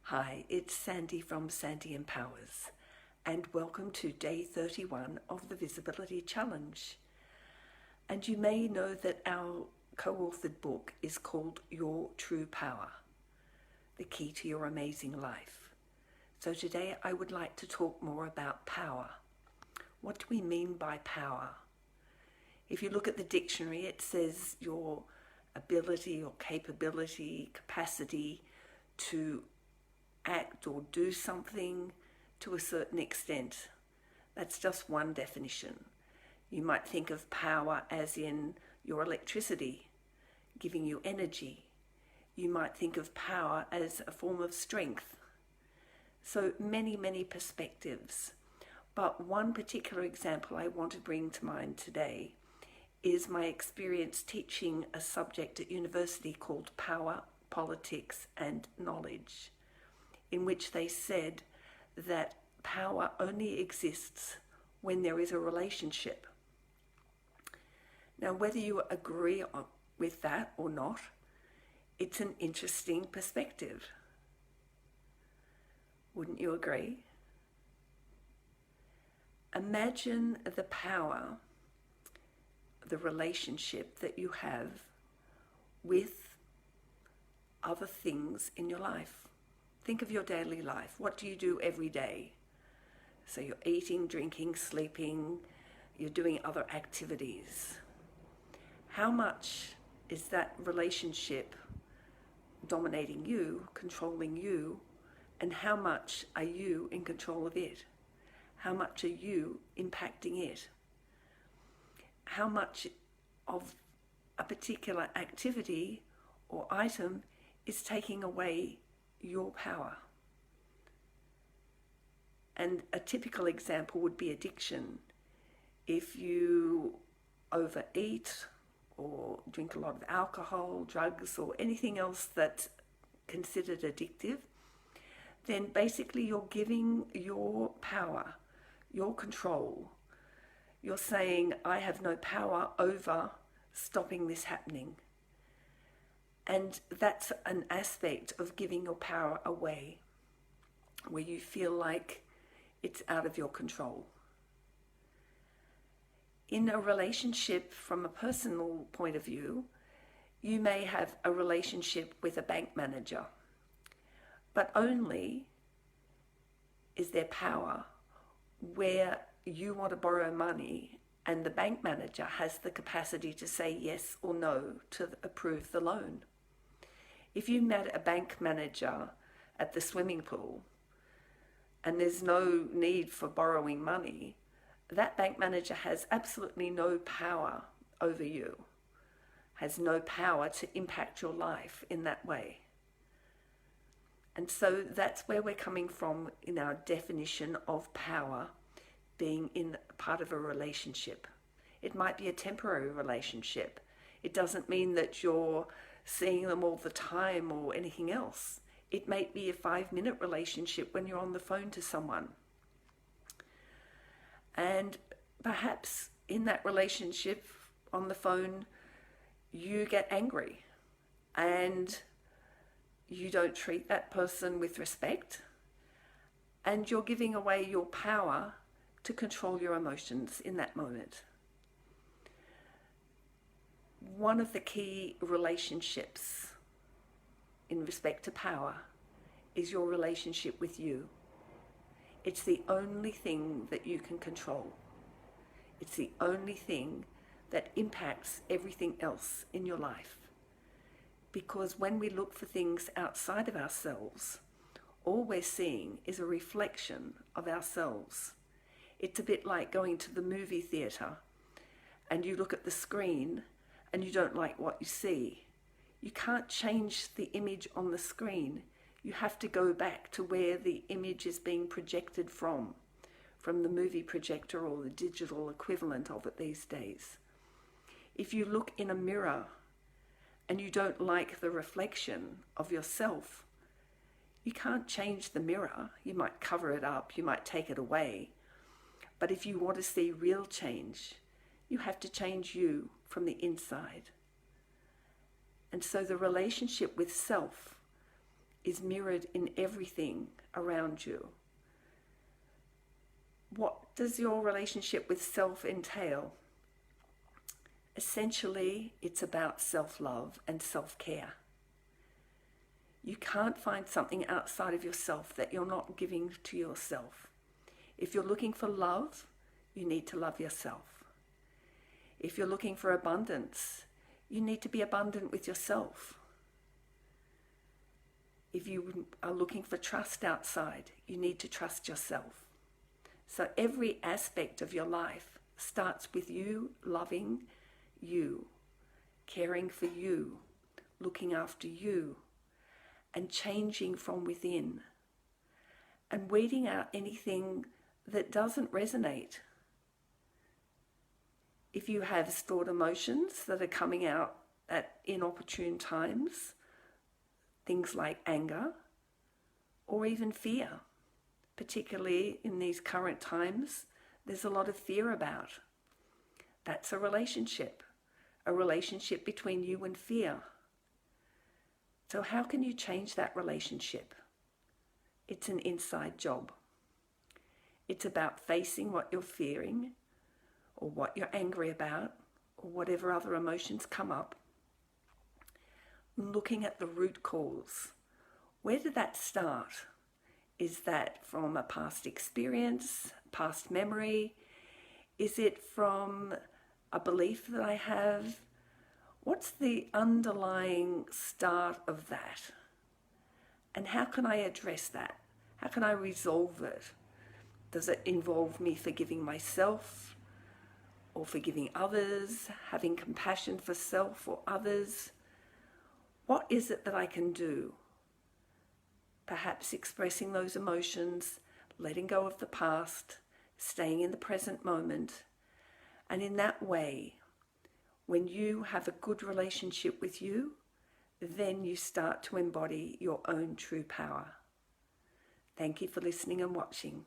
Hi, it's Sandy from Sandyempowers, and welcome to day 31 of the Visibility Challenge. And you may know that our co-authored book is called Your True Power, the Key to Your Amazing Life. So today I would like to talk more about power. What do we mean by power? If you look at the dictionary, it says your ability or capability, capacity to act or do something to a certain extent. That's just one definition. You might think of power as in your electricity, giving you energy. You might think of power as a form of strength. So many perspectives. But one particular example I want to bring to mind today is my experience teaching a subject at university called Power, Politics and Knowledge, in which they said that power only exists when there is a relationship. Now, whether you agree with that or not, it's an interesting perspective. Wouldn't you agree? Imagine the power, the relationship that you have with other things in your life. Think of your daily life. What do you do every day? So you're eating, drinking, sleeping, you're doing other activities. How much is that relationship dominating you, controlling you, and how much are you in control of it? How much are you impacting it? How much of a particular activity or item is taking away your power? And a typical example would be addiction. If you overeat or drink a lot of alcohol, drugs, or anything else that's considered addictive, then basically you're giving your power, your control. You're saying, I have no power over stopping this happening. And that's an aspect of giving your power away, where you feel like it's out of your control. In a relationship, from a personal point of view, you may have a relationship with a bank manager, but only is there power where you want to borrow money and the bank manager has the capacity to say yes or no to approve the loan. If you met a bank manager at the swimming pool and there's no need for borrowing money, that bank manager has absolutely no power over you, has no power to impact your life in that way. And so that's where we're coming from in our definition of power being in part of a relationship. It might be a temporary relationship. It doesn't mean that you're seeing them all the time or anything else. It may be a 5-minute relationship when you're on the phone to someone. And perhaps in that relationship on the phone, you get angry and you don't treat that person with respect, and you're giving away your power to control your emotions in that moment. One of the key relationships in respect to power is your relationship with you. It's the only thing that you can control. It's the only thing that impacts everything else in your life. Because when we look for things outside of ourselves, all we're seeing is a reflection of ourselves. It's a bit like going to the movie theatre and you look at the screen and you don't like what you see. You can't change the image on the screen. You have to go back to where the image is being projected from the movie projector or the digital equivalent of it these days. If you look in a mirror and you don't like the reflection of yourself, you can't change the mirror. You might cover it up, you might take it away. But if you want to see real change, you have to change you from the inside. And so the relationship with self is mirrored in everything around you. What does your relationship with self entail? Essentially, it's about self-love and self-care. You can't find something outside of yourself that you're not giving to yourself. If you're looking for love, you need to love yourself. If you're looking for abundance, you need to be abundant with yourself. If you are looking for trust outside, you need to trust yourself. So every aspect of your life starts with you loving you, caring for you, looking after you, and changing from within, and weeding out anything that doesn't resonate. If you have stored emotions that are coming out at inopportune times, things like anger or even fear, particularly in these current times, there's a lot of fear about. That's a relationship between you and fear. So how can you change that relationship? It's an inside job. It's about facing what you're fearing or what you're angry about or whatever other emotions come up. Looking at the root cause. Where did that start? Is that from a past experience, past memory? Is it from a belief that I have? What's the underlying start of that? And how can I address that? How can I resolve it? Does it involve me forgiving myself or forgiving others, having compassion for self or others? What is it that I can do? Perhaps expressing those emotions, letting go of the past, staying in the present moment. And in that way, when you have a good relationship with you, then you start to embody your own true power. Thank you for listening and watching.